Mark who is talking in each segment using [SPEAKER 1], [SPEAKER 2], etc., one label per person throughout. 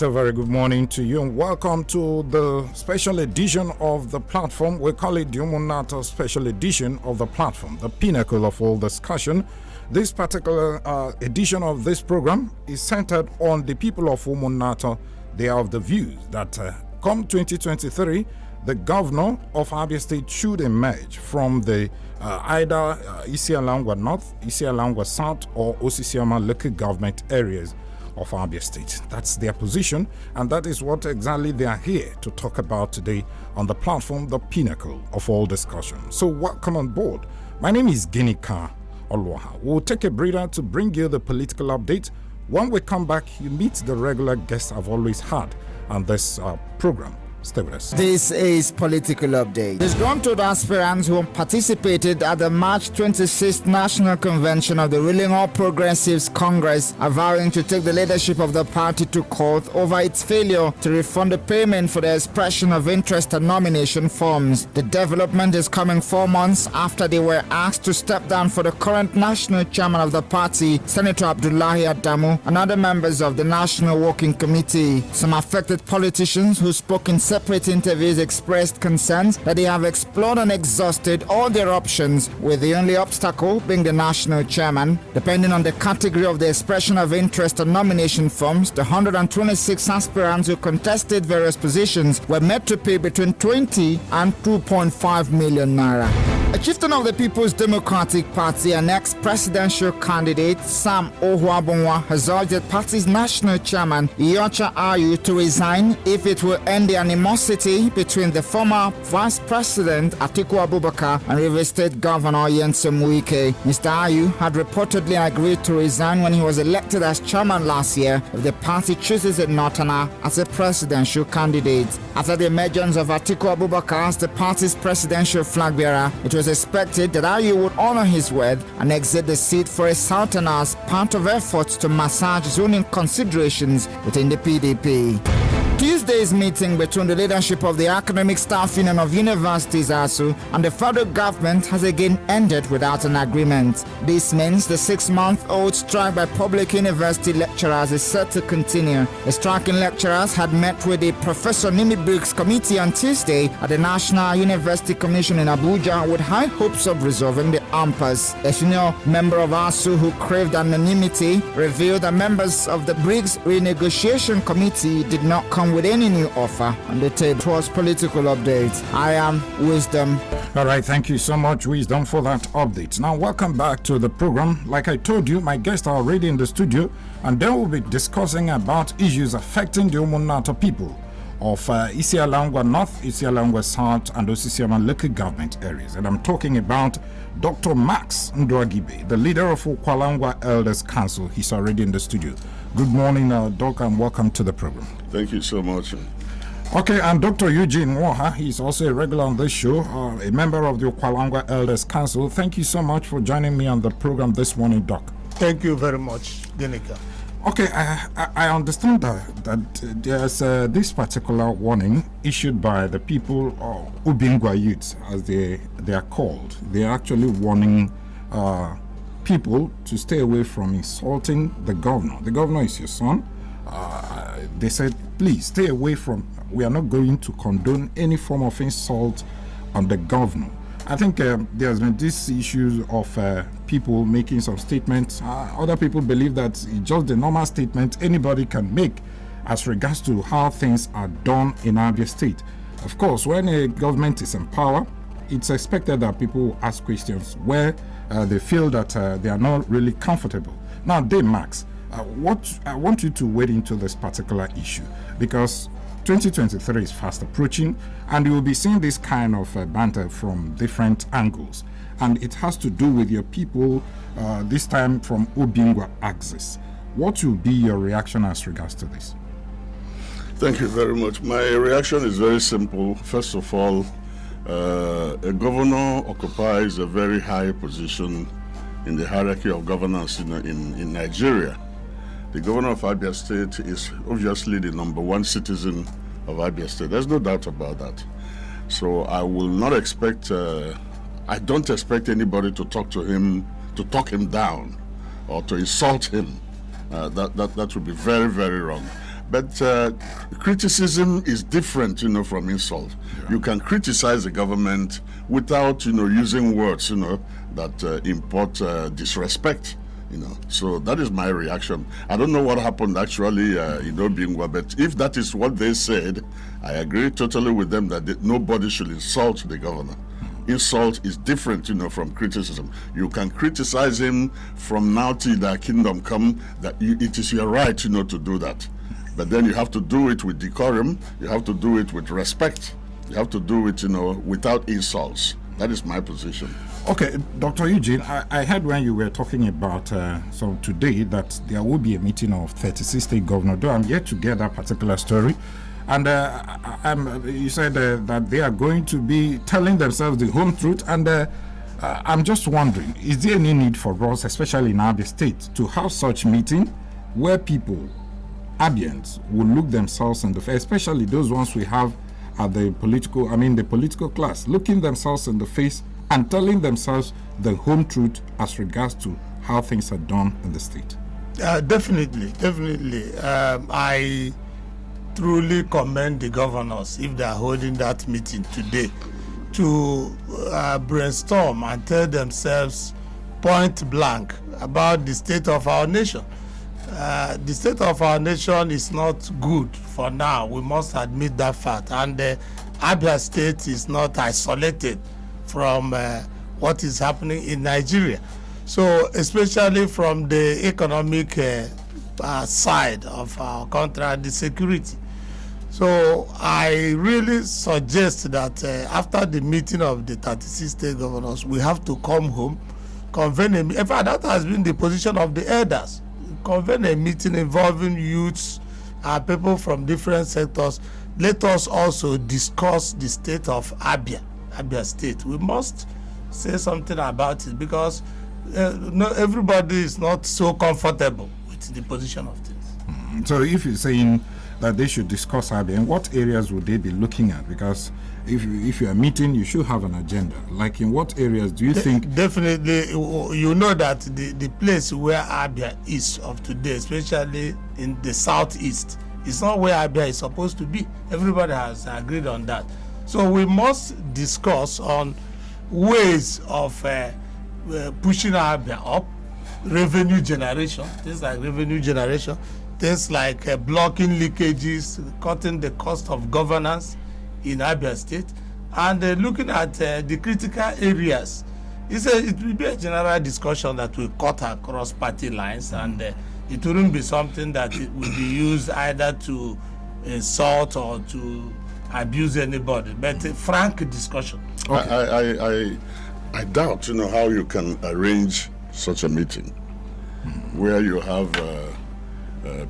[SPEAKER 1] a very good morning to you and welcome to the special edition of the platform. We call it the Umunneato special edition of the platform, the pinnacle of all discussion. This particular edition of this program is centered on the people of Umunneato. They are of the views that come 2023, the governor of Abia State should emerge from the either Isialangwa North, Isialangwa South, or Osisiama local government areas of Abia State. That's their position, and that is what exactly they are here to talk about today on the platform, the pinnacle of all discussion. So welcome on board. My name is Ginika Olwaha. We'll take a breather to bring you the political update. When we come back, you meet the regular guests I've always had on this program. Stay with us.
[SPEAKER 2] This is Political Update. Disgruntled aspirants who participated at the March 26th National Convention of the ruling All Progressives Congress are vowing to take the leadership of the party to court over its failure to refund the payment for the expression of interest and nomination forms. The development is coming 4 months after they were asked to step down for the current national chairman of the party, Senator Abdullahi Adamu, and other members of the National Working Committee. Some affected politicians who spoke in separate interviews expressed concerns that they have explored and exhausted all their options, with the only obstacle being the national chairman. Depending on the category of the expression of interest and nomination forms, the 126 aspirants who contested various positions were made to pay between 20 and 2.5 million naira. A chieftain of the People's Democratic Party and ex-presidential candidate Sam Ohuabonwa has urged the party's national chairman Iyorchia Ayu to resign if it will end the animosity between the former Vice President Atiku Abubakar and Rivers State Governor Nyesom Wike. Mr. Ayu had reportedly agreed to resign when he was elected as chairman last year if the party chooses a Northerner as a presidential candidate. After the emergence of Atiku Abubakar as the party's presidential flag bearer, it was expected that Ayu would honor his word and exit the seat for a Southerner as part of efforts to massage zoning considerations within the PDP. Tuesday's meeting between the leadership of the Academic Staff Union of Universities ASU and the federal government has again ended without an agreement. This means the 6-month-old strike by public university lecturers is set to continue. The striking lecturers had met with the Professor Nimi Briggs Committee on Tuesday at the National University Commission in Abuja with high hopes of resolving the impasse. A senior member of ASU who craved anonymity revealed that members of the Briggs Renegotiation Committee did not come with any new offer on the table. It was Political Update. I am Wisdom.
[SPEAKER 1] All right, thank you so much, Wisdom, for that update. Now, welcome back to the program. Like I told you, my guests are already in the studio, and then we'll be discussing about issues affecting the Umunneato people of Isialangwa North, Isialangwa South, and Osisiama local government areas. And I'm talking about Dr. Max Ndwagibe, the leader of Ukwalangwa Elders Council. He's already in the studio. Good morning, Doc, and welcome to the program.
[SPEAKER 3] Thank you so much.
[SPEAKER 1] Okay, and Dr. Eugene Waha, he's also a regular on this show, a member of the Ukwalangwa Elders Council. Thank you so much for joining me on the program this morning, Doc.
[SPEAKER 4] Thank you very much, Ginika.
[SPEAKER 1] Okay, I understand that there's this particular warning issued by the people of Ubingwa youths, as they are called. They are actually warning people to stay away from insulting the governor. The governor is your son. They said, please stay away from, we are not going to condone any form of insult on the governor. I think there's been this issue of people making some statements. Other people believe that it's just the normal statement anybody can make as regards to how things are done in Abia State. Of course, when a government is in power, it's expected that people ask questions where they feel that they are not really comfortable. Now, Dave Max, I want you to wade into this particular issue because 2023 is fast approaching, and you will be seeing this kind of banter from different angles. And it has to do with your people, this time from Obingwa axis. What will be your reaction as regards to this?
[SPEAKER 3] Thank you very much. My reaction is very simple. First of all, a governor occupies a very high position in the hierarchy of governance in Nigeria. The governor of Abia State is obviously the #1 citizen of Abia State. There's no doubt about that. So I will not expect, I don't expect anybody to talk him down or to insult him. That would be very, very wrong. But criticism is different, from insult. Yeah. You can criticize the government without, using words, that import disrespect. So that is my reaction. I don't know what happened actually in Obingwa, but if that is what they said, I agree totally with them that nobody should insult the governor. Insult is different, from criticism. You can criticize him from now till thy kingdom come. It is your right, to do that. But then you have to do it with decorum. You have to do it with respect. You have to do it, without insults. That is my position.
[SPEAKER 1] Okay, Dr. Eugene, I heard when you were talking about today that there will be a meeting of 36 state governors, though I'm yet to get that particular story. And you said that they are going to be telling themselves the home truth. And I'm just wondering, is there any need for us, especially in Abia State, to have such meeting where people, Abians, will look themselves in the face, especially those ones we have at the political class, looking themselves in the face and telling themselves the home truth as regards to how things are done in the state?
[SPEAKER 4] Definitely. I truly commend the governors, if they are holding that meeting today, to brainstorm and tell themselves point blank about the state of our nation. The state of our nation is not good for now. We must admit that fact. And Abia State is not isolated from what is happening in Nigeria. So especially from the economic side of our country and the security. So I really suggest that after the meeting of the 36 state governors, we have to come home, convene a meeting. In fact, that has been the position of the elders. Convene a meeting involving youths and people from different sectors. Let us also discuss the state of Abia State. We must say something about it because everybody is not so comfortable with the position of things.
[SPEAKER 1] So if you're saying that they should discuss Abia, in what areas would they be looking at? Because if you are meeting, you should have an agenda. Like in what areas do you think?
[SPEAKER 4] Definitely, you know that the place where Abia is of today, especially in the southeast, is not where Abia is supposed to be. Everybody has agreed on that. So we must discuss on ways of pushing Abia up, revenue generation, things like revenue generation, things like blocking leakages, cutting the cost of governance in Abia State, and looking at the critical areas. It will be a general discussion that will cut across party lines, and it wouldn't be something that it will be used either to insult or to abuse anybody, but a frank discussion.
[SPEAKER 3] Okay. I doubt, how you can arrange such a meeting where you have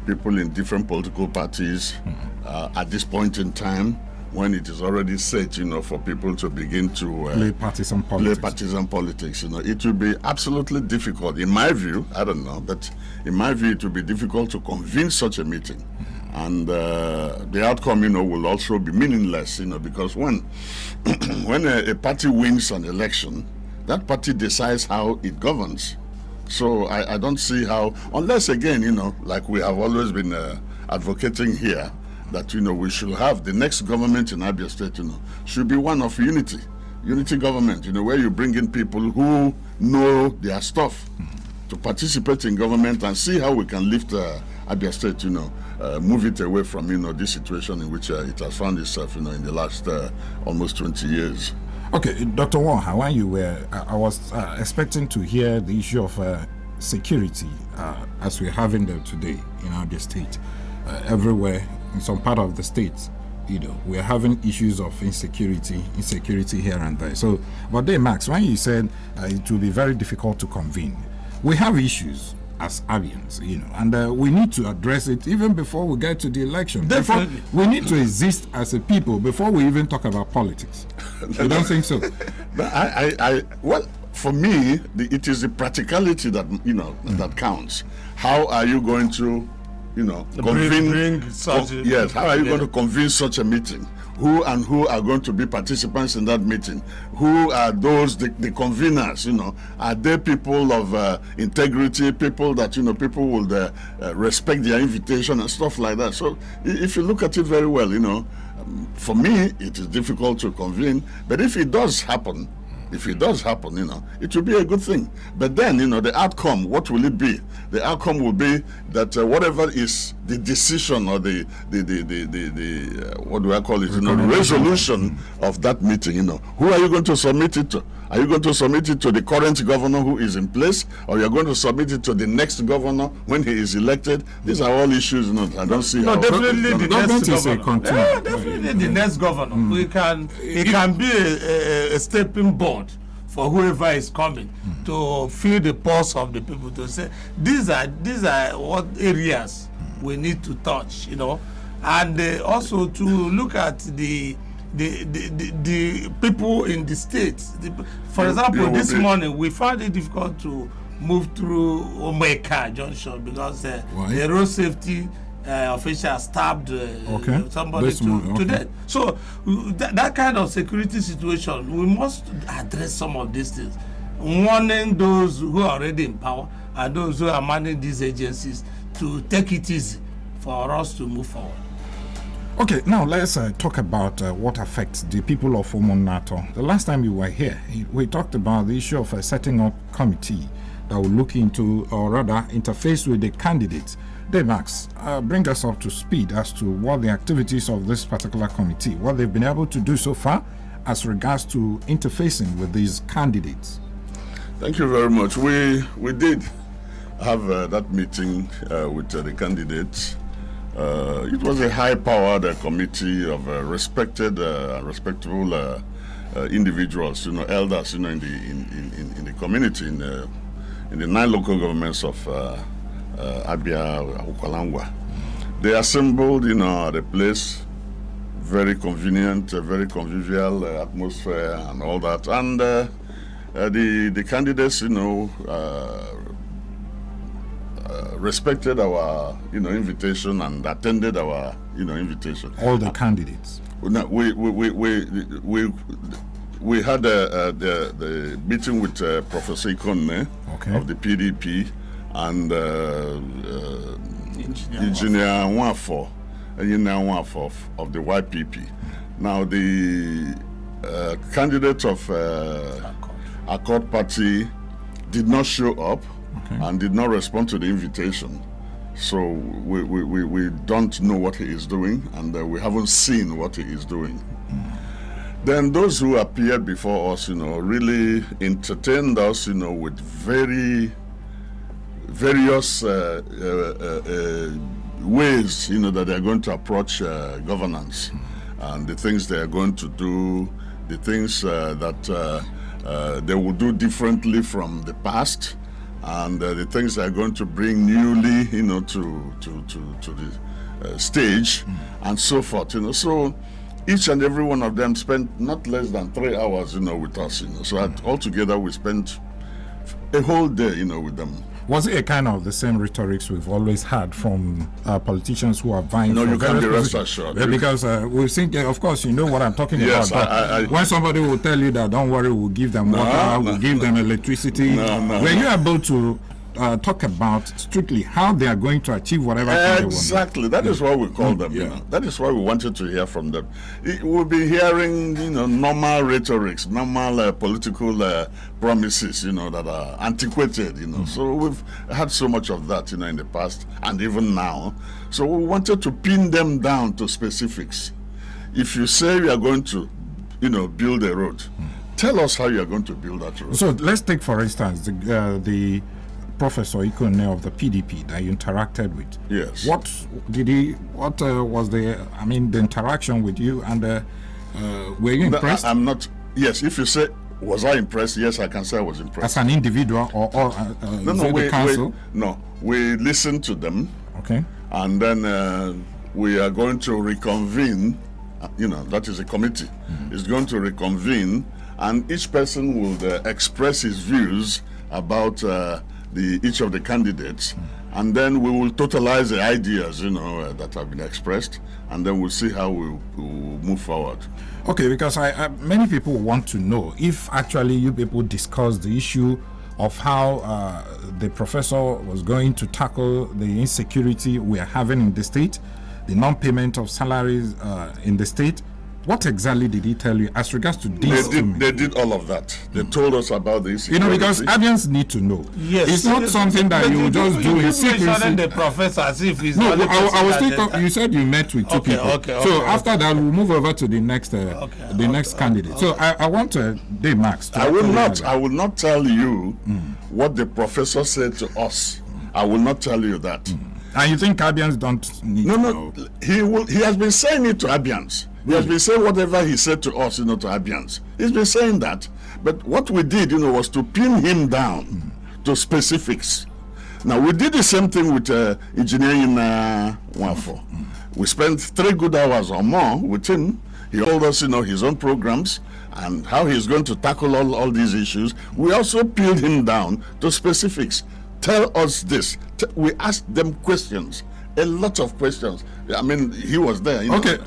[SPEAKER 3] people in different political parties at this point in time, when it is already set, for people to begin to
[SPEAKER 1] play partisan politics.
[SPEAKER 3] It will be absolutely difficult. In my view, I don't know, but in my view, it will be difficult to convene such a meeting. And the outcome, will also be meaningless, because when a party wins an election, that party decides how it governs. So I don't see how, unless again, like we have always been advocating here, that, we should have the next government in Abia State, should be one of unity government, where you bring in people who know their stuff to participate in government and see how we can lift Abia State, move it away from, this situation in which it has found itself, in the last almost 20 years.
[SPEAKER 1] Okay, Dr. Wonha, when you were, I was expecting to hear the issue of security as we're having them today in Abia State. Everywhere, in some part of the state, we're having issues of insecurity here and there. So, but then, Max, when you said it will be very difficult to convene, we have issues as Abians, and we need to address it even before we get to the election.
[SPEAKER 4] Definitely.
[SPEAKER 1] We need to exist as a people before we even talk about politics. You don't think so?
[SPEAKER 3] But well, for me, it is the practicality that, that counts. How are you going to convene?
[SPEAKER 4] Yes,
[SPEAKER 3] how are you going to convene such a meeting? Who are going to be participants in that meeting? Who are those, the conveners, Are they people of integrity, people that, people will respect their invitation and stuff like that? So if you look at it very well, for me, it is difficult to convene. But if it does happen, it will be a good thing. But then, the outcome, what will it be? The outcome will be that whatever is the decision or the what do I call it? The resolution of that meeting. Who are you going to submit it to? Are you going to submit it to the current governor who is in place, or you're going to submit it to the next governor when he is elected? These are all issues. I don't see.
[SPEAKER 4] No, definitely the next governor.
[SPEAKER 1] Yeah,
[SPEAKER 4] definitely the next governor. It can be a stepping board for whoever is coming to feel the pulse of the people, to say these are what areas we need to touch, and also to look at the people in the states. For example, this morning we found it difficult to move through Umunneato junction because the road safety official stabbed somebody to death. So that kind of security situation, we must address some of these things, warning those who are already in power and those who are managing these agencies to take it easy for us to move forward.
[SPEAKER 1] Okay, now let's talk about what affects the people of Umunneato. The last time you were here, we talked about the issue of setting up committee that will look into, or rather interface with the candidates. Dave Max, bring us up to speed as to what the activities of this particular committee, what they've been able to do so far as regards to interfacing with these candidates.
[SPEAKER 3] Thank you very much. We did have that meeting with the candidates. It was a high-powered committee of respected, respectable individuals, elders, in the community, in the 9 local governments of Abia, Ukalangwa. They assembled, at a place, very convenient, very convivial atmosphere and all that. And the candidates, respected our, invitation and attended our, invitation.
[SPEAKER 1] All the candidates.
[SPEAKER 3] We had the meeting with Professor Ikonne of the PDP and Engineer Nwafo of the YPP. Now the candidate of Accord Party did not show up and did not respond to the invitation. So we don't know what he is doing, and we haven't seen what he is doing. Then those who appeared before us, really entertained us, with various ways, that they are going to approach governance, and the things they are going to do, the things that they will do differently from the past, and the things they are going to bring newly, to the stage, and so forth. So each and every one of them spent not less than 3 hours, with us. So altogether we spent a whole day, with them.
[SPEAKER 1] Was it a kind of the same rhetorics we've always had from politicians who are vying
[SPEAKER 3] No,
[SPEAKER 1] for
[SPEAKER 3] you can't be
[SPEAKER 1] various
[SPEAKER 3] rest assured.
[SPEAKER 1] because we've seen, of course, you know what I'm talking
[SPEAKER 3] Yes,
[SPEAKER 1] about. When somebody will tell you that, don't worry, we'll give them water, we'll give them electricity. Were you able to talk about strictly how they are going to achieve whatever they want?
[SPEAKER 3] Exactly. That is why we call them. That is why we wanted to hear from them. We'll be hearing, normal rhetorics, normal political promises, that are antiquated. So we've had so much of that, in the past and even now. So we wanted to pin them down to specifics. If you say you are going to, build a road, tell us how you are going to build that road.
[SPEAKER 1] So let's take, for instance, the Professor Ikonne of the PDP that you interacted with.
[SPEAKER 3] Yes.
[SPEAKER 1] What was the interaction with you, and were you impressed?
[SPEAKER 3] I'm not. Yes, if you say, was I impressed? Yes, I can say I was impressed.
[SPEAKER 1] As an individual or the council?
[SPEAKER 3] We listened to them.
[SPEAKER 1] Okay.
[SPEAKER 3] And then we are going to reconvene. That is a committee. It's going to reconvene, and each person will express his views about each of the candidates, and then we will totalize the ideas, that have been expressed, and then we'll see how we'll move forward.
[SPEAKER 1] Okay, because many people want to know if actually you people discussed the issue of how the professor was going to tackle the insecurity we are having in the state, the non-payment of salaries in the state. What exactly did he tell you as regards to this?
[SPEAKER 3] They did all of that. They told us about this.
[SPEAKER 1] Because Abians need to know.
[SPEAKER 4] Yes.
[SPEAKER 1] It's not something that you just do in secrecy.
[SPEAKER 4] The professor as if he's
[SPEAKER 1] no,
[SPEAKER 4] the
[SPEAKER 1] I was still you said you met with two people. So after that, we'll move over to the next candidate. So I want Dave Max.
[SPEAKER 3] I will not tell you what the professor said to us. I will not tell you that.
[SPEAKER 1] And you think Abians don't need to know?
[SPEAKER 3] He has been saying it to Abians. He has been saying whatever he said to us, to Abians. He's been saying that. But what we did, was to pin him down to specifics. Now, we did the same thing with engineering Wafo. We spent 3 good hours or more with him. He told us, his own programs and how he's going to tackle all these issues. We also peeled him down to specifics. Tell us this. We asked them questions. A lot of questions. I mean, he was there.
[SPEAKER 1] Okay,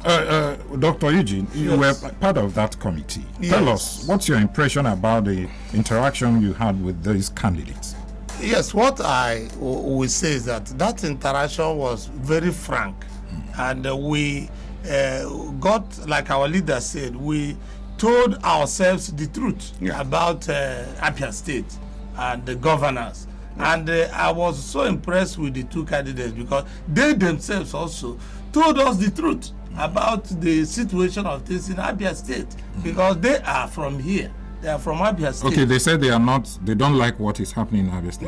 [SPEAKER 1] Dr. Eugene, you were part of that committee.
[SPEAKER 4] Yes.
[SPEAKER 1] Tell us, what's your impression about the interaction you had with these candidates?
[SPEAKER 4] Yes, what I will say is that interaction was very frank. And we got, like our leader said, we told ourselves the truth about Abia State and the governance. And I was so impressed with the 2 candidates because they themselves also told us the truth about the situation of things in Abia State because they are from here. They are from Abia State.
[SPEAKER 1] Okay, they said they don't like what is happening in Abia State.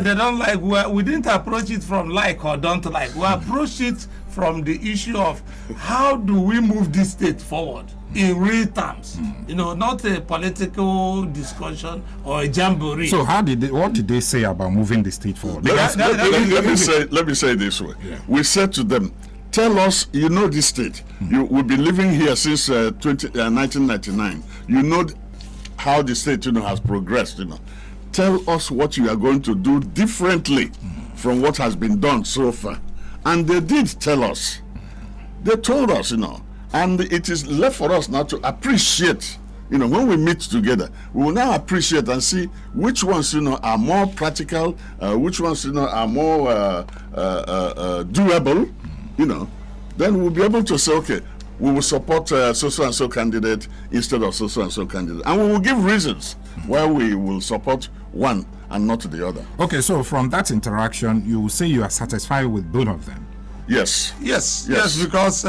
[SPEAKER 4] They don't like. We didn't approach it from like or don't like. We approached it from the issue of how do we move this state forward in real terms, not a political discussion or a jamboree.
[SPEAKER 1] So what did they say about moving the state forward?
[SPEAKER 3] Let me say it this way. Yeah. We said to them, tell us, this state. We've been living here since 1999. You know how the state, has progressed, Tell us what you are going to do differently from what has been done so far. And they did tell us. They told us, and it is left for us now to appreciate, when we meet together, we will now appreciate and see which ones, are more practical, which ones, are more doable, then we'll be able to say, okay, we will support so and so candidate instead of so and so candidate. And we will give reasons why we will support one and not the other.
[SPEAKER 1] Okay, so from that interaction, you will say you are satisfied with both of them.
[SPEAKER 3] Yes,
[SPEAKER 4] because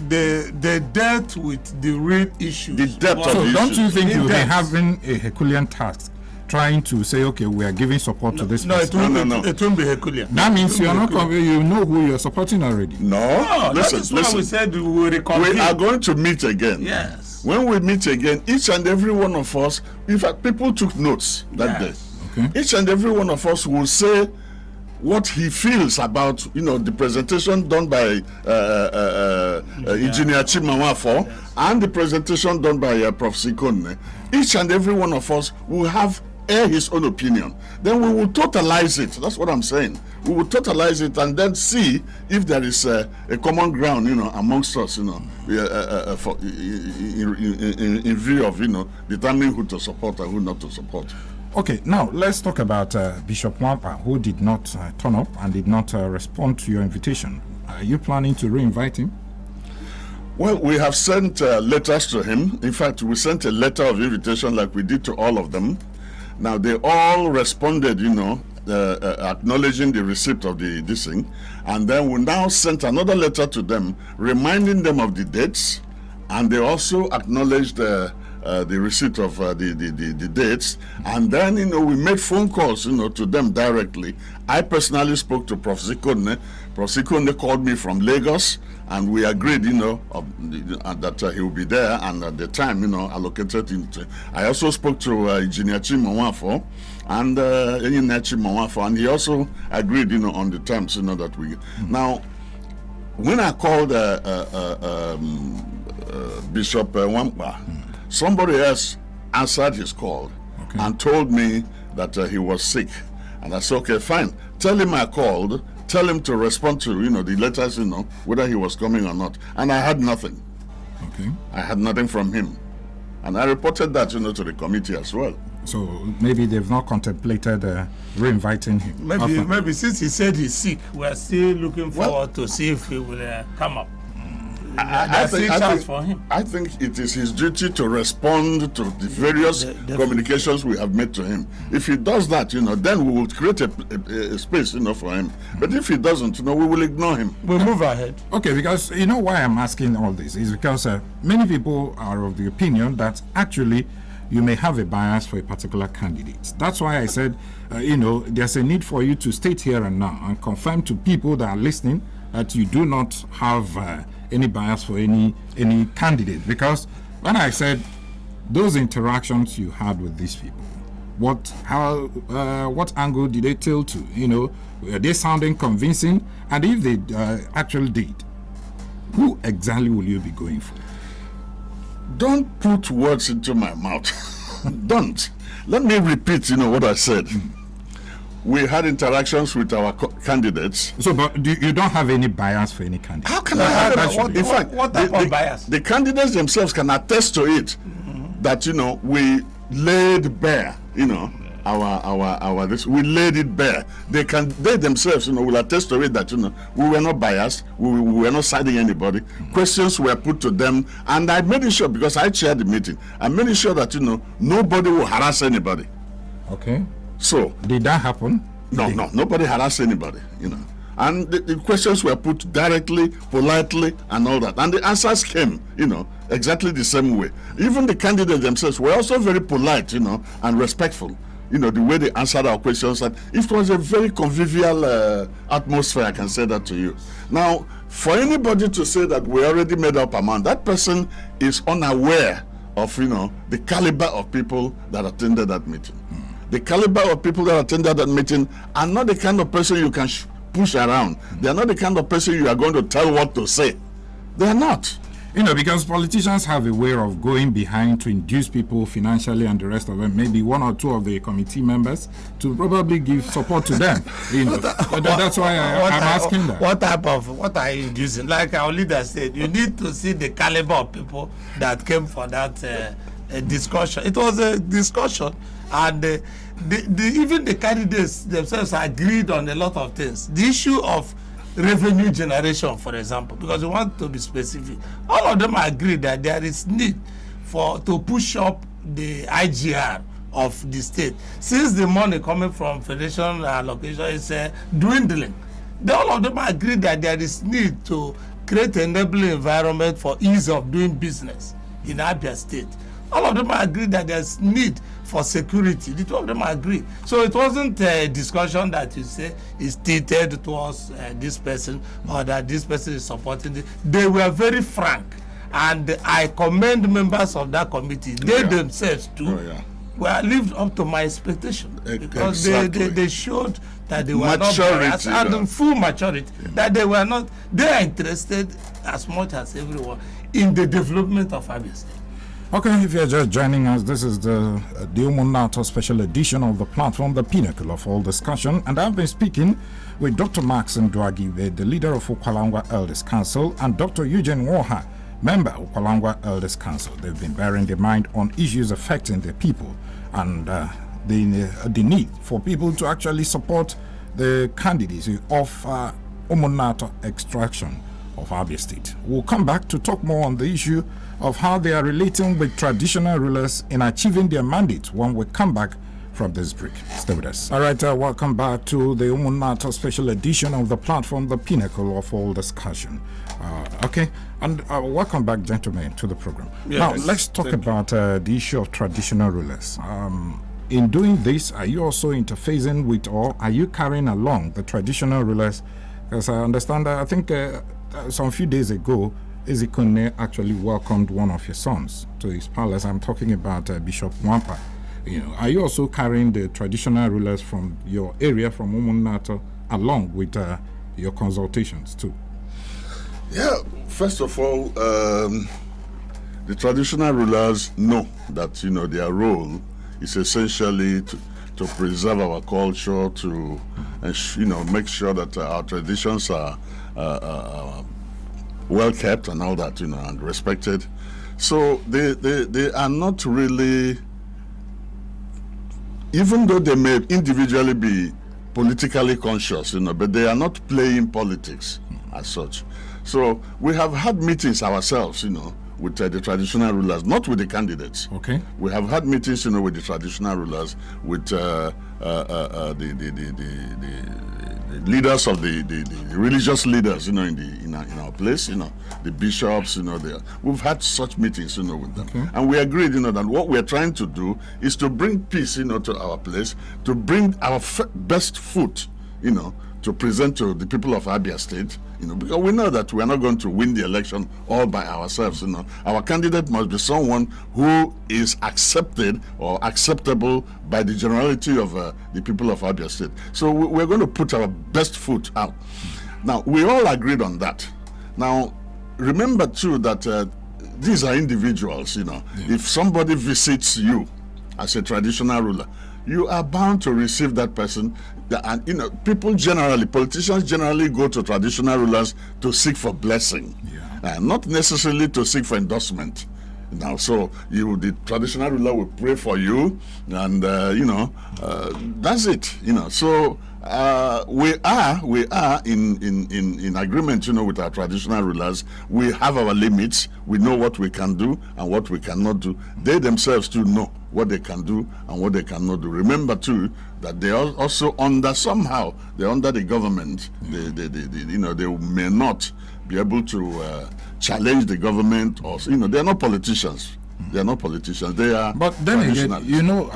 [SPEAKER 4] they dealt with the real issues.
[SPEAKER 3] The depth of the issues.
[SPEAKER 1] Don't you think you'll be having a Herculean task, trying to say, okay, we are giving support to this person?
[SPEAKER 3] No.
[SPEAKER 4] It won't be Herculean.
[SPEAKER 1] That means you're not you know who you're supporting already.
[SPEAKER 3] No, listen.
[SPEAKER 4] We said we will reconvene.
[SPEAKER 3] We are going to meet again.
[SPEAKER 4] Yes.
[SPEAKER 3] When we meet again, each and every one of us, in fact, people took notes that day.
[SPEAKER 1] Okay.
[SPEAKER 3] Each and every one of us will say what he feels about, the presentation done by Engineer Chimamafo and the presentation done by Prof. Sikone. Each and every one of us will have his own opinion. Then we will totalize it. That's what I'm saying. We will totalize it and then see if there is a common ground, amongst us, in view of, determining who to support and who not to support.
[SPEAKER 1] Okay, now let's talk about Bishop Mwapa, who did not turn up and did not respond to your invitation. Are you planning to re-invite him?
[SPEAKER 3] Well, we have sent letters to him. In fact, we sent a letter of invitation like we did to all of them. Now, they all responded, acknowledging the receipt of this thing. And then we now sent another letter to them, reminding them of the dates. And they also acknowledged the receipt of the dates. And then, we made phone calls, to them directly. I personally spoke to Prof. Sikone. Prof. Sikone called me from Lagos, and we agreed, that he will be there, and at the time, allocated. I also spoke to Engineer Chimamafo, and and he also agreed, on the terms, that we. Now, when I called Bishop Wampa, somebody else answered his call and told me that he was sick And I said, okay, fine. Tell him I called. Tell him to respond to, the letters, whether he was coming or not. And I had nothing.
[SPEAKER 1] Okay.
[SPEAKER 3] I had nothing from him. And I reported that, to the committee as well.
[SPEAKER 1] So maybe they've not contemplated re-inviting him.
[SPEAKER 4] Maybe since he said he's sick, we're still looking forward to see if he will come up.
[SPEAKER 3] I think it is his duty to respond to the various communications we have made to him. If he does that, then we will create a space, for him. But if he doesn't, we will ignore him.
[SPEAKER 4] We'll move ahead.
[SPEAKER 1] Okay, because why I'm asking all this is because many people are of the opinion that actually you may have a bias for a particular candidate. That's why I said, there's a need for you to state here and now and confirm to people that are listening that you do not have any bias for any candidate. Because when I said those interactions you had with these people, what angle did they tell to? Were they sounding convincing? And if they actually did, who exactly will you be going for?
[SPEAKER 3] Don't put words into my mouth. Don't. Let me repeat, what I said. We had interactions with our candidates.
[SPEAKER 1] So, but you don't have any bias for any candidate?
[SPEAKER 3] How can I have in fact,
[SPEAKER 4] what type of bias?
[SPEAKER 3] The candidates themselves can attest to it, that, we laid bare, our this, we laid it bare. They themselves, will attest to it that, we were not biased, we were not siding anybody. Questions were put to them, and I made it sure, because I chaired the meeting, I made it sure that, nobody will harass anybody.
[SPEAKER 1] Okay.
[SPEAKER 3] So
[SPEAKER 1] did that happen?
[SPEAKER 3] No, nobody harassed anybody, And the questions were put directly, politely, and all that. And the answers came, exactly the same way. Even the candidates themselves were also very polite, and respectful. The way they answered our questions. And it was a very convivial atmosphere, I can say that to you. Now, for anybody to say that we already made up our mind, that person is unaware of, the caliber of people that attended that meeting. The caliber of people that attended that meeting are not the kind of person you can push around. They are not the kind of person you are going to tell what to say. They are not.
[SPEAKER 1] Because politicians have a way of going behind to induce people financially and the rest of them, maybe one or two of the committee members, to probably give support to them. That's why I'm asking that.
[SPEAKER 4] What are you inducing? Like our leader said, you need to see the caliber of people that came for that discussion. It was a discussion, and even the candidates themselves agreed on a lot of things. The issue of revenue generation, for example, because we want to be specific, all of them agree that there is need to push up the IGR of the state, since the money coming from federation allocation is dwindling. All of them agree that there is need to create an enabling environment for ease of doing business in Abia State. All of them agree that there's need for security. The two of them agree. So it wasn't a discussion that you say is tilted towards this person or that this person is supporting this. They were very frank, and I commend members of that committee. They themselves too were lived up to my expectation, because they showed that they were not biased, and in full maturity, that they are interested as much as everyone in the development of Abia State.
[SPEAKER 1] Okay, if you're just joining us, this is the Umunneato special edition of the platform, the pinnacle of all discussion. And I've been speaking with Dr. Max Ndwagibe, the leader of Ukwalangwa Elders Council, and Dr. Eugene Woha, member of Ukwalangwa Elders Council. They've been bearing their mind on issues affecting the people and the need for people to actually support the candidacy of Umunneato extraction of Abia State. We'll come back to talk more on the issue of how they are relating with traditional rulers in achieving their mandate when we come back from this break. Stay with us. All right, welcome back to the Umunneato special edition of the platform, the pinnacle of all discussion. Okay, and welcome back, gentlemen, to the program. Yes, now, let's talk about the issue of traditional rulers. In doing this, are you also interfacing with, or are you carrying along the traditional rulers? Because I understand that, I think some few days ago, Ezekonne actually welcomed one of his sons to his palace. I'm talking about Bishop Mwampa. Are you also carrying the traditional rulers from your area, from Umunneato, along with your consultations too?
[SPEAKER 3] Yeah, first of all, the traditional rulers know that their role is essentially to to preserve our culture, to make sure that our traditions are well kept and all that, and respected. So they are not really, even though they may individually be politically conscious, but they are not playing politics as such. So we have had meetings ourselves, with the traditional rulers, not with the candidates.
[SPEAKER 1] Okay.
[SPEAKER 3] We have had meetings, with the traditional rulers, with the leaders of the religious leaders, in our place, the bishops, we've had such meetings, with them, and we agreed, that what we're trying to do is to bring peace, to our place, to bring our best foot, to present to the people of Abia State, because we know that we are not going to win the election all by ourselves. Our candidate must be someone who is accepted or acceptable by the generality of the people of Abia State. So we're going to put our best foot out. Now, we all agreed on that. Now, remember too that these are individuals. If somebody visits you as a traditional ruler, you are bound to receive that person. And people generally, politicians generally go to traditional rulers to seek for blessing, not necessarily to seek for endorsement. Now, so the traditional ruler will pray for you, and that's it. So we are in agreement, with our traditional rulers. We have our limits. We know what we can do and what we cannot do. They themselves too know what they can do and what they cannot do. Remember too that they are also under the government. They may not be able to challenge the government, or they are not politicians. They are not politicians. They are.
[SPEAKER 1] But then again,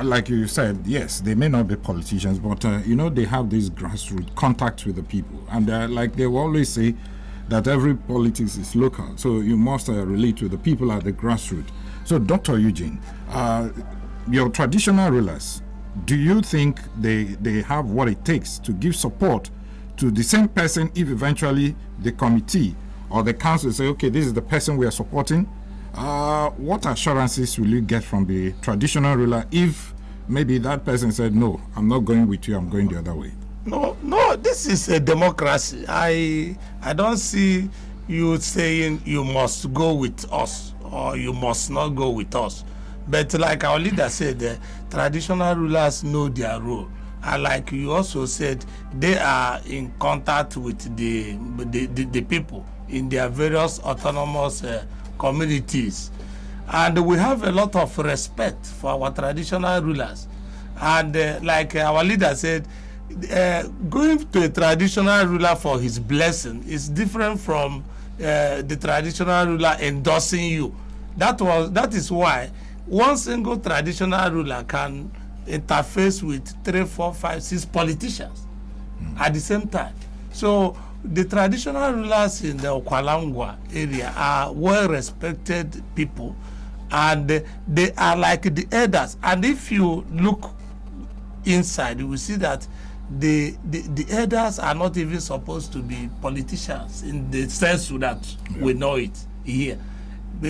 [SPEAKER 1] like you said, yes, they may not be politicians, but they have this grassroots contact with the people, and like they will always say that every politics is local. So you must relate to the people at the grassroots. So, Dr. Eugene, your traditional rulers, do you think they have what it takes to give support to the same person if eventually the committee or the council say, okay, this is the person we are supporting? What assurances will you get from the traditional ruler if maybe that person said, no, I'm not going with you, I'm going the other way?
[SPEAKER 4] No, this is a democracy. I don't see you saying you must go with us or you must not go with us. But like our leader said, the traditional rulers know their role. And like you also said, they are in contact with the people in their various autonomous communities. And we have a lot of respect for our traditional rulers. And like our leader said, going to a traditional ruler for his blessing is different from the traditional ruler endorsing you. That is why one single traditional ruler can interface with 3, 4, 5, 6 politicians at the same time. So the traditional rulers in the Okwalangwa area are well-respected people, and they are like the elders. And if you look inside, you will see that the elders are not even supposed to be politicians in the sense that we know it here.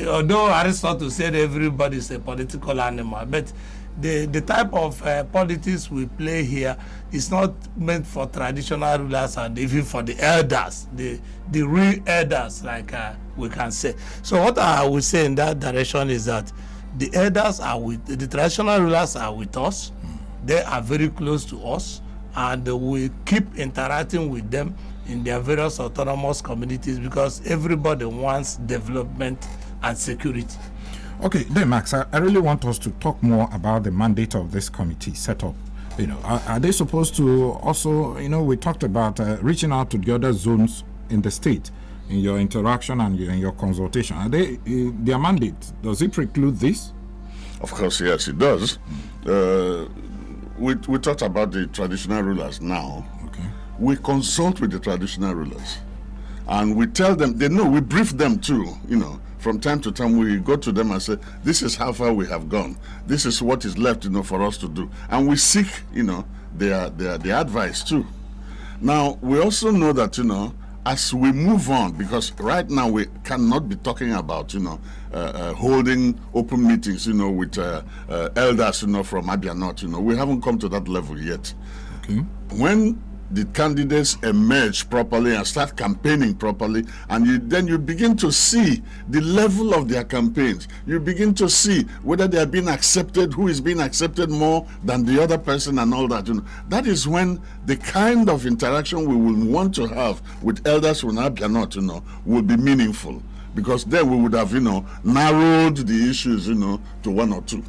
[SPEAKER 4] Although Aristotle said everybody is a political animal, but the type of politics we play here is not meant for traditional rulers and even for the elders, the real elders, like we can say. So what I would say in that direction is that the elders are the traditional rulers are with us. They are very close to us, and we keep interacting with them in their various autonomous communities because everybody wants development and security.
[SPEAKER 1] Okay, then Max, I really want us to talk more about the mandate of this committee set up. Are they supposed to also, we talked about reaching out to the other zones in the state in your interaction and in your consultation. Are they, their mandate, does it preclude this?
[SPEAKER 3] Of course, yes, it does. We talked about the traditional rulers now.
[SPEAKER 1] Okay.
[SPEAKER 3] We consult with the traditional rulers and we tell them, they know, we brief them too, From time to time, we go to them and say, this is how far we have gone. This is what is left, for us to do. And we seek, their advice too. Now, we also know that, as we move on, because right now we cannot be talking about, holding open meetings, with elders, from Abia North, we haven't come to that level yet.
[SPEAKER 1] Okay.
[SPEAKER 3] When the candidates emerge properly and start campaigning properly, and then you begin to see the level of their campaigns. You begin to see whether they are being accepted, who is being accepted more than the other person, and all that. That is when the kind of interaction we will want to have with elders from Abia North, will be meaningful, because then we would have, narrowed the issues, to one or two.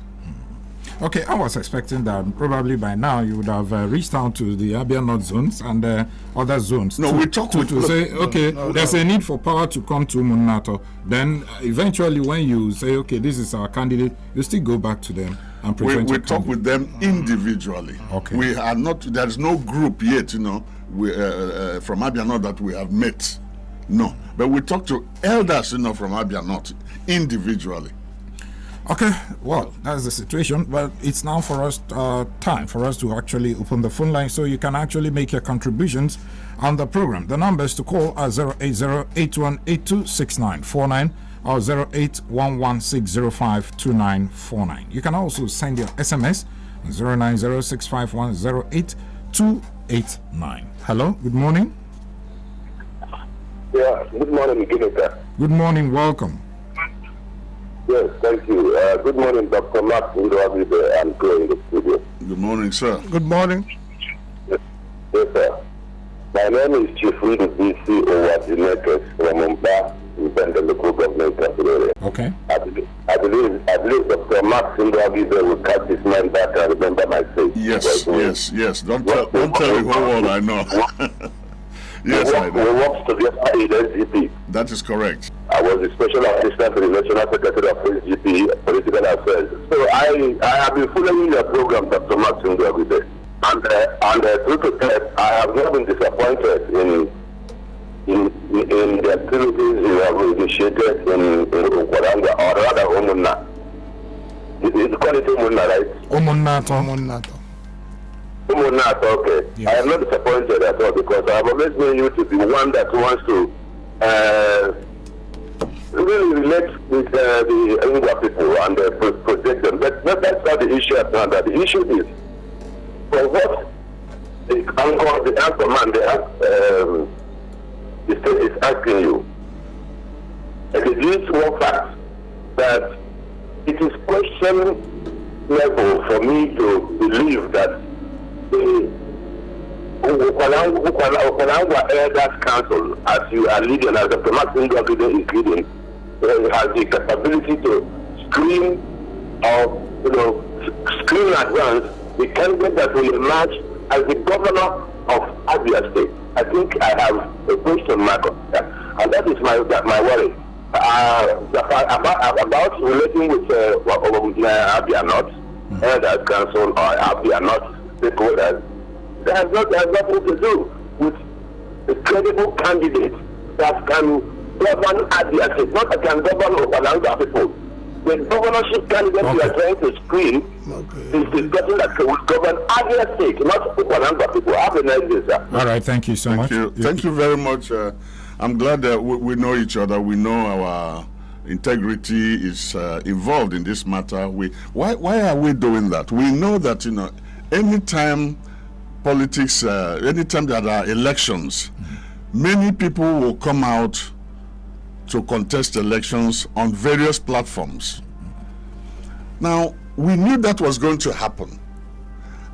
[SPEAKER 1] Okay, I was expecting that probably by now you would have reached out to the Abia North zones and other zones.
[SPEAKER 3] No, we talk with...
[SPEAKER 1] to say, okay, there's a need for power to come to Umunneato. Then eventually when you say, okay, this is our candidate, you still go back to them and present
[SPEAKER 3] we talk with them individually.
[SPEAKER 1] Okay.
[SPEAKER 3] We are not... There's no group yet, from Abia North that we have met. No. But we talk to elders, from Abia North individually.
[SPEAKER 1] Okay, well, that's the situation, but it's now for us time for us to actually open the phone line so you can actually make your contributions on the program. The numbers to call are 080-8182-6949 or 08116052949. You can also send your SMS 090-651-08289. Hello, good morning.
[SPEAKER 5] Yeah, good morning, Ginika.
[SPEAKER 1] Good morning, welcome.
[SPEAKER 5] Yes, thank you. Good morning, Dr. Max Ndwabibe and Clay in the studio.
[SPEAKER 3] Good morning, sir.
[SPEAKER 4] Good morning.
[SPEAKER 5] Yes, sir. My name is Chief Reedy BC Owadinekes from Mumbai, in the local government area.
[SPEAKER 1] Okay.
[SPEAKER 5] I believe Dr. Max Ndwabibe will catch his mind back and remember my face.
[SPEAKER 3] Yes. Don't tell the whole world I know. Yes, I know.
[SPEAKER 5] We worked together in SGP.
[SPEAKER 3] That is correct.
[SPEAKER 5] I was the special assistant to the National Secretary of SGP, Political Affairs. So I have been following your program, Dr. Max Ndwabibe. And through to test, I have not been disappointed in the activities you have initiated in Ukwaranga, or rather Umunna. It's called Umunna, right?
[SPEAKER 1] Umunneato.
[SPEAKER 5] Umunneato, okay.
[SPEAKER 1] Yes.
[SPEAKER 5] I am not disappointed at all, because I have always known you to be one that wants to really relate with the Ngwa people and protect them. But that's not the issue at hand. The issue is, for what the anchor man, the state is asking you, and it is one fact that it is questionable for me to believe that the Umunneato Elders Council, as you are leading, as Dr. Max Ndwabibe is leading, has the capability to screen in advance the candidate that will emerge as the governor of Abia State. I think I have a question mark on that, and that is my worry. About relating with Abia North Elders Council or Abia North stakeholders, that has nothing to do with a credible candidate that can govern Abia State, not that can govern Umunneato people. The governorship candidate we are trying to screen is the person that will govern Abia State, not Umunneato people. Have a nice day, sir.
[SPEAKER 1] All right, thank you so much.
[SPEAKER 3] Thank you very much. I'm glad that we know each other. We know our integrity is involved in this matter. Why are we doing that? We know that, anytime politics, anytime there are elections, many people will come out to contest elections on various platforms. Now, we knew that was going to happen.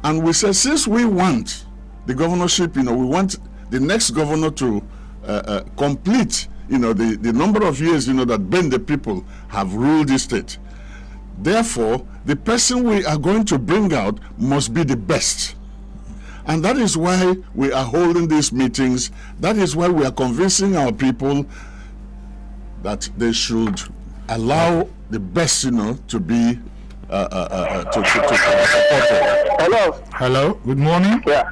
[SPEAKER 3] And we said, since we want the governorship, we want the next governor to complete, the number of years, that Ben the people have ruled the state. Therefore, the person we are going to bring out must be the best. And that is why we are holding these meetings. That is why we are convincing our people that they should allow the best, to be
[SPEAKER 1] Hello, good morning.
[SPEAKER 5] Yeah.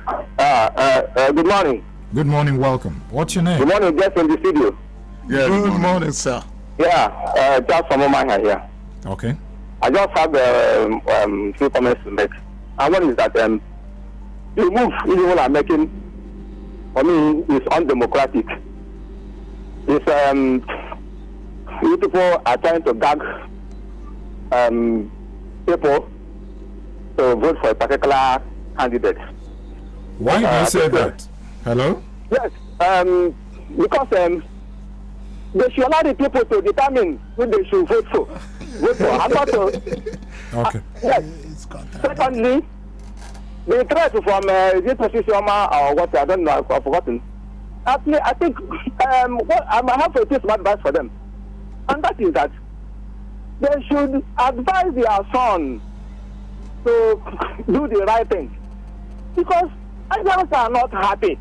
[SPEAKER 5] Good morning.
[SPEAKER 1] Good morning, welcome. What's your name?
[SPEAKER 5] Good morning, guest in the studio.
[SPEAKER 3] Yeah,
[SPEAKER 4] Good morning, sir.
[SPEAKER 5] Yeah, just from Omanga here.
[SPEAKER 1] Okay.
[SPEAKER 5] I just have few comments to make. And one is that the move you are making, for me, is undemocratic. If you people are trying to gag people to vote for a particular candidate.
[SPEAKER 1] Why do you say that? Hello?
[SPEAKER 5] Yes, because they should allow the people to determine who they should vote for. I'm not to.
[SPEAKER 1] Okay.
[SPEAKER 5] Yes. Secondly, the threat from Position or what, I don't know, I've forgotten. Actually, I think what I might have a piece of advice for them, and that is that they should advise their son to do the right thing, because Nigerians are not happy.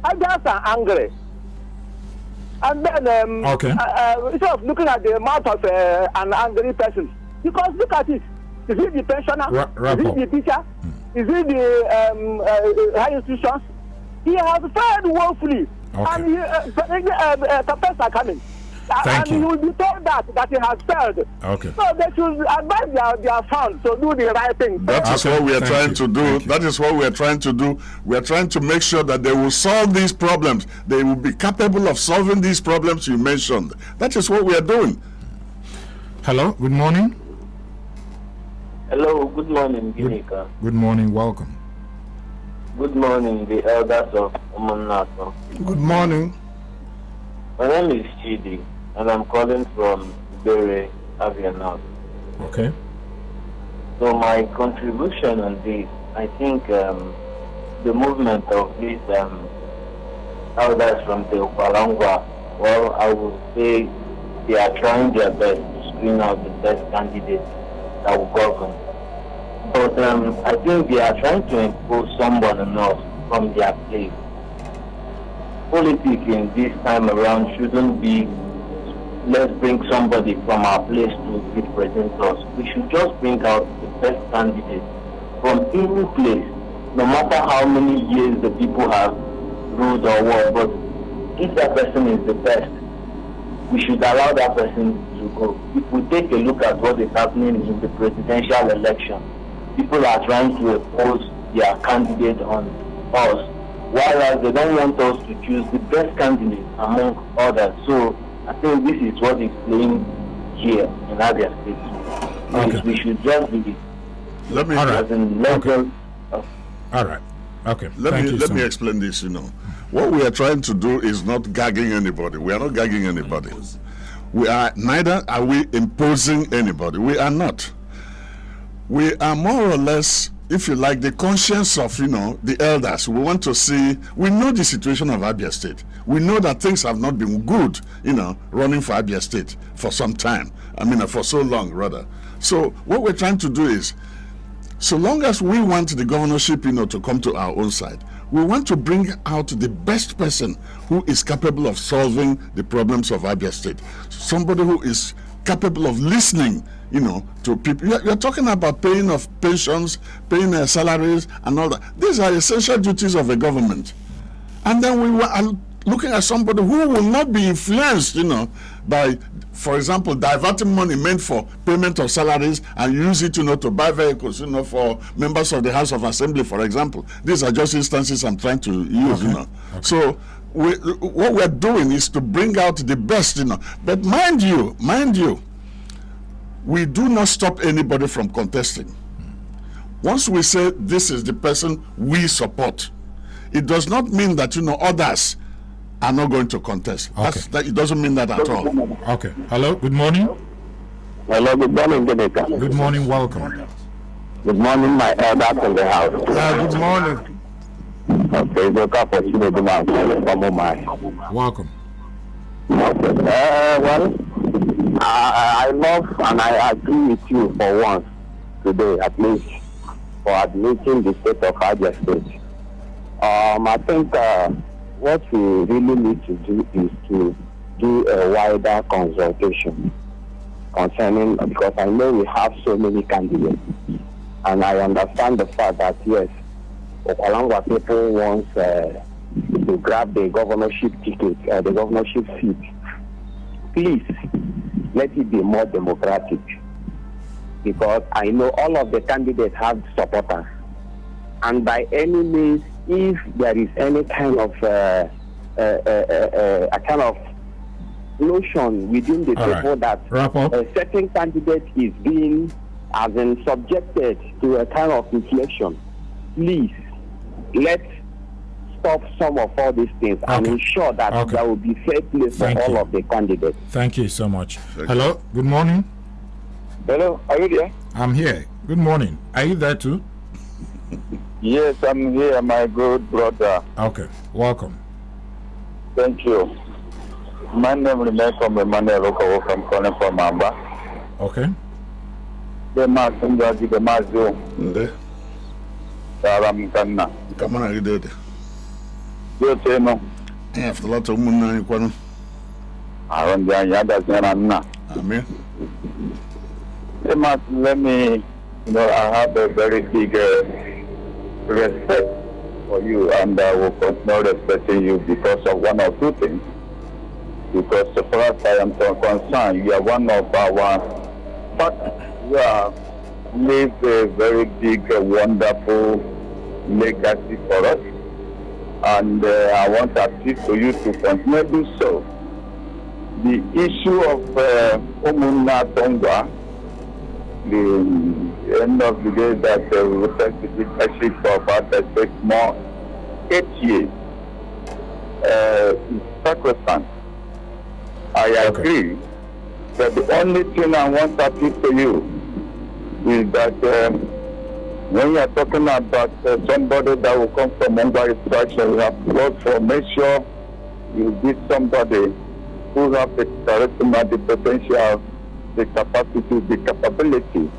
[SPEAKER 5] Nigerians are angry. And then, instead of looking at the mouth of an angry person, because look at it. Is it the pensioner? Is it the teacher? Is it the high institutions? He has failed woefully. And campaigns are coming.
[SPEAKER 1] Thank you.
[SPEAKER 5] He will be told that he has failed.
[SPEAKER 1] Okay.
[SPEAKER 5] So they should advise their sons to do the right thing.
[SPEAKER 3] That is what we are trying to do. That is what we are trying to do. We are trying to make sure that they will solve these problems. They will be capable of solving these problems you mentioned. That is what we are doing.
[SPEAKER 1] Hello, good morning.
[SPEAKER 6] Hello, good morning, Ginika.
[SPEAKER 1] Good morning, welcome.
[SPEAKER 6] Good morning, the elders of Umunneato.
[SPEAKER 4] Good morning.
[SPEAKER 6] My name is Chidi, and I'm calling from Bere, Avianot.
[SPEAKER 1] Okay.
[SPEAKER 6] So my contribution on this, I think the movement of these elders from the Upalangwa, well, I would say they are trying their best to screen out the best candidates that will govern. But I think they are trying to impose someone on us from their place. Politics in this time around shouldn't be, let's bring somebody from our place to represent us. We should just bring out the best candidate from any place, no matter how many years the people have ruled or what. But if that person is the best, we should allow that person to go. If we take a look at what is happening in the presidential election, people are trying to impose their candidate on us, whereas they don't want us to choose the best candidate among others. So I think this is what is playing here in Abia State.
[SPEAKER 1] Okay.
[SPEAKER 6] We should just be
[SPEAKER 3] Let me
[SPEAKER 1] All right. Okay.
[SPEAKER 3] Let me explain this. What we are trying to do is not gagging anybody. We are not gagging anybody. Neither are we imposing anybody. We are not. We are more or less, if you like, the conscience of the elders. We want to see. We know the situation of Abia State. We know that things have not been good, running for Abia State for some time. For so long rather. So what we're trying to do is, so long as we want the governorship, to come to our own side, we want to bring out the best person who is capable of solving the problems of Abia State. Somebody who is capable of listening, to people. You're talking about paying of pensions, paying salaries, and all that. These are essential duties of a government. And then we are looking at somebody who will not be influenced, by, for example, diverting money meant for payment of salaries and use it, to buy vehicles, for members of the House of Assembly, for example. These are just instances I'm trying to use,
[SPEAKER 1] Okay.
[SPEAKER 3] So what we're doing is to bring out the best, But mind you, we do not stop anybody from contesting. Once we say this is the person we support, it does not mean that, others are not going to contest.
[SPEAKER 1] Okay.
[SPEAKER 3] It doesn't mean that at all.
[SPEAKER 1] Okay. Hello, good morning.
[SPEAKER 5] Hello, good morning, Ginika.
[SPEAKER 1] Good morning, welcome.
[SPEAKER 5] Good morning, my elders in the house.
[SPEAKER 4] Good morning.
[SPEAKER 5] Okay, look up for
[SPEAKER 1] Welcome.
[SPEAKER 5] Well, I love and I agree with you for once today, at least, for admitting the state of Abia State. I think what we really need to do is to do a wider consultation concerning, because I know we have so many candidates, and I understand the fact that yes, Okalangwa people want to grab the governorship ticket, the governorship seat. Please, let it be more democratic, because I know all of the candidates have supporters, and by any means, if there is any kind of notion within the
[SPEAKER 1] All
[SPEAKER 5] people
[SPEAKER 1] right.
[SPEAKER 5] that
[SPEAKER 1] Wrap up.
[SPEAKER 5] a certain candidate is being as in subjected to a kind of inflation. Please, let's stop some of all these things and ensure that there will be fair play for all of the candidates.
[SPEAKER 1] Thank you so much. Hello, good morning.
[SPEAKER 7] Hello, are you there?
[SPEAKER 1] I'm here. Good morning. Are you there too?
[SPEAKER 7] Yes, I'm here, my good brother.
[SPEAKER 1] Okay, welcome.
[SPEAKER 7] Thank you. My name remains from Emmanuel Okawo. I'm calling from Amba.
[SPEAKER 1] Okay.
[SPEAKER 7] The Masunjaji, the Mazu. Salam Kanna.
[SPEAKER 3] Come on, I did.
[SPEAKER 7] You say no.
[SPEAKER 3] After a lot of Umunneato.
[SPEAKER 7] Around the Yada Zanana.
[SPEAKER 3] Amen.
[SPEAKER 7] Let me, I have a very big respect for you, and I will continue respecting you because of one or two things. Because as far as I am concerned, you are one of our partners. You are leave a very big, wonderful legacy for us. And I want to appeal to you to continue to do so. The issue of Umunneato, the end of the day that we will take the leadership of our district more 8 years is sacrosanct. I agree, but the only thing I want to appeal to you is that when you are talking about somebody that will come from Mongwa extraction, you have to work for, make sure you get somebody who have the charisma, the potential, the capacity, the capability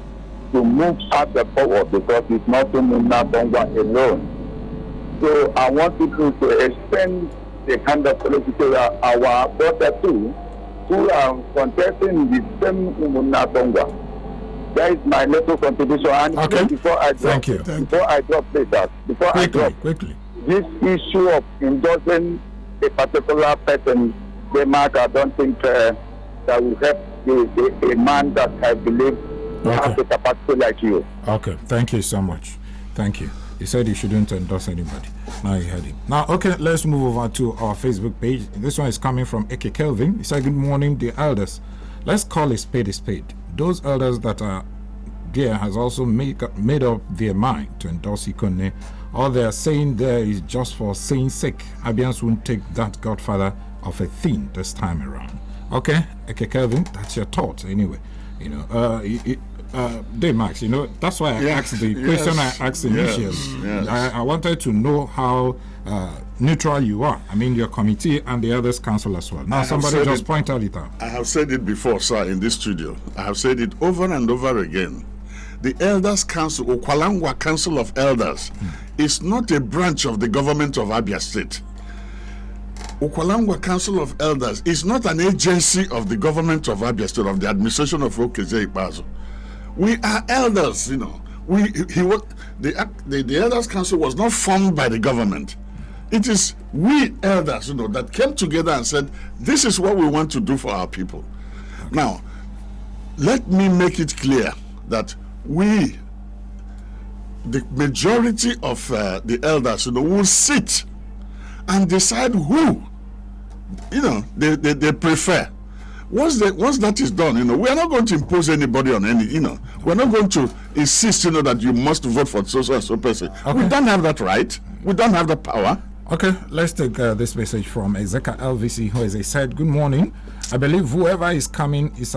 [SPEAKER 7] to move out the power, because it's not Umunneato alone. So I want people to extend the kind of political our brother too, who are contesting the same Umunneato. That is my little contribution. And before I drop,
[SPEAKER 1] quickly.
[SPEAKER 7] This issue of endorsing a particular person, Denmark, I don't think that will help a man that I believe has the capacity like you.
[SPEAKER 1] Okay, thank you so much. Thank you. He said he shouldn't endorse anybody. Now you heard him. Now, let's move over to our Facebook page. This one is coming from Eke Kelvin. He said, good morning, dear elders. Let's call a spade a spade. Those elders that are there has also made up their mind to endorse Ikonne. All they are saying there is just for saying sake. Abians won't take that godfather of a thing this time around. Okay, Eke Kelvin, that's your thoughts anyway. Dave Max, that's why I asked the question I asked initially. I wanted to know how neutral you are. I mean, your committee and the others council as well. Now, somebody just pointed it out.
[SPEAKER 3] I have said it before, sir, in this studio. I have said it over and over again. The Elders Council, Okwalangwa Council of Elders, is not a branch of the government of Abia State. Okwalangwa Council of Elders is not an agency of the government of Abia State, of the administration of Okeze Ikpeazu. We are elders, The Elders Council was not formed by the government. It is we elders, that came together and said, this is what we want to do for our people. Now, let me make it clear that we, the majority of the elders, will sit and decide who, they prefer. Once that is done, we are not going to impose anybody on any, we're not going to insist, that you must vote for so and so person. We don't have that right. We don't have the power.
[SPEAKER 1] Okay, let's take this message from Ezeka LVC, who has said, good morning. I believe whoever is coming is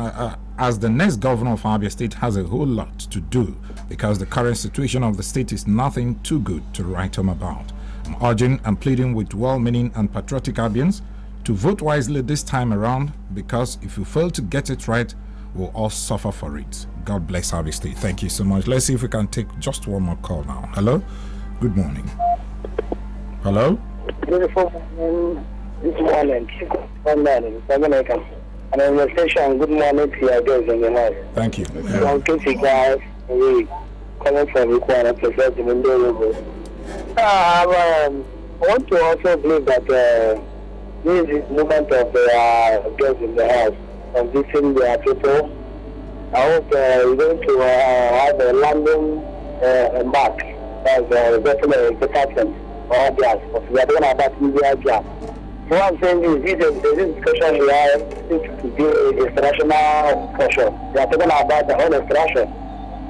[SPEAKER 1] as the next governor of Abia State has a whole lot to do, because the current situation of the state is nothing too good to write home about. I'm urging and pleading with well-meaning and patriotic Abians to vote wisely this time around, because if you fail to get it right, we'll all suffer for it. God bless Abia State. Thank you so much. Let's see if we can take just one more call now. Hello? Good morning. Hello?
[SPEAKER 8] Beautiful morning. Good morning. Good morning. And in the station, good morning to your guys in the house.
[SPEAKER 1] Thank you.
[SPEAKER 8] Guys, we coming from Equana, President Mundo. I want to also believe that this is the moment of the girls in the house, and visiting their people. I hope you're going to have a landing and back. That's definitely the captain. But we are talking about India gap. what I'm saying is, this discussion here seems to be international pressure. They are talking about the whole extraction.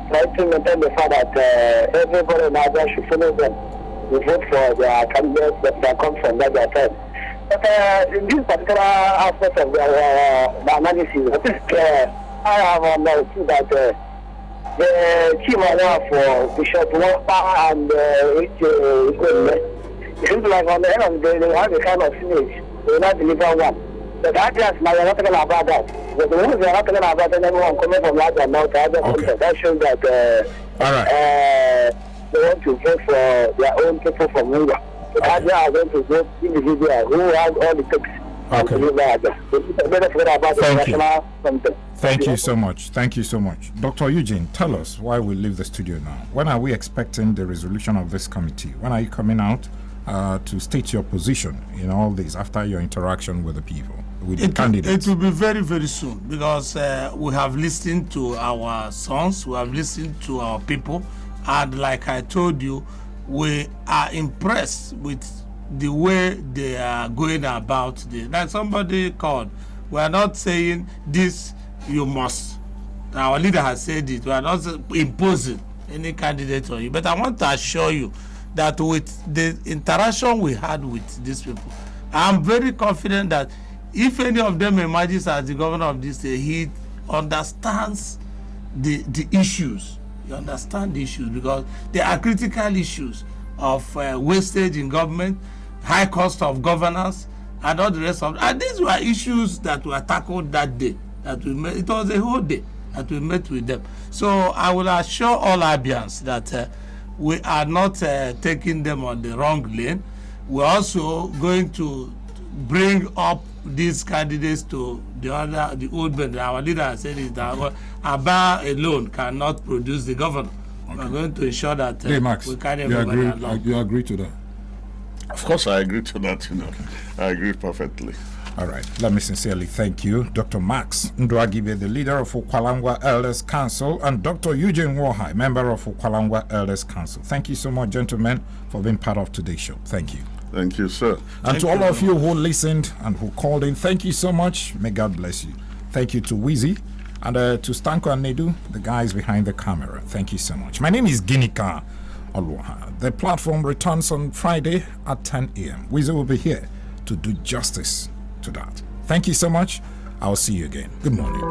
[SPEAKER 8] Trying to maintain the fact that everybody in Nigeria should follow them. We vote for their candidates that come from that side. But in this particular aspect of the analysis, I think I have understood that the chief owner for Bishop Wapa and it seems like on the end of the day they have a kind of image. They will not deliver one. But I just now you're not talking about that. But the ones you're not talking about anyone coming from that amount, that shows that
[SPEAKER 1] all right.
[SPEAKER 8] They want to vote for their own people from Munga. But I are going to vote individual who has all the takes.
[SPEAKER 1] Thank you so much. Thank you so much. Dr. Eugene, tell us why we leave the studio now. When are we expecting the resolution of this committee? When are you coming out to state your position in all this after your interaction with the people, with the candidates?
[SPEAKER 4] It will be very, very soon because we have listened to our sons, we have listened to our people, and like I told you, we are impressed with the way they are going about this. Like somebody called, we are not saying this you must. Our leader has said it. We are not imposing any candidate on you. But I want to assure you that with the interaction we had with these people, I'm very confident that if any of them emerges as the governor of this state, he understands the issues. You understand the issues because there are critical issues of wastage in government, high cost of governance, and all the rest of. And these were issues that were tackled that day. That we met. It was a whole day that we met with them. So I will assure all Abians that we are not taking them on the wrong lane. We're also going to bring up these candidates to the old band. Our leader has said is that Aba alone cannot produce the governor. Okay. We're going to ensure that we carry everybody along.
[SPEAKER 1] You agree to that?
[SPEAKER 3] Of course, I agree to that. Okay. I agree perfectly.
[SPEAKER 1] All right. Let me sincerely thank you, Dr. Max Ndwagibe, the leader of Ukwalangwa Elders Council, and Dr. Eugene Wohai, member of Ukwalangwa Elders Council. Thank you so much, gentlemen, for being part of today's show. Thank you.
[SPEAKER 3] Thank you, sir.
[SPEAKER 1] And to all of you who listened and who called in, thank you so much. May God bless you. Thank you to Wheezy and to Stanko and Nedu, the guys behind the camera. Thank you so much. My name is Ginika Oluha. The platform returns on Friday at 10 a.m. Wheezy will be here to do justice to that. Thank you so much. I'll see you again. Good morning.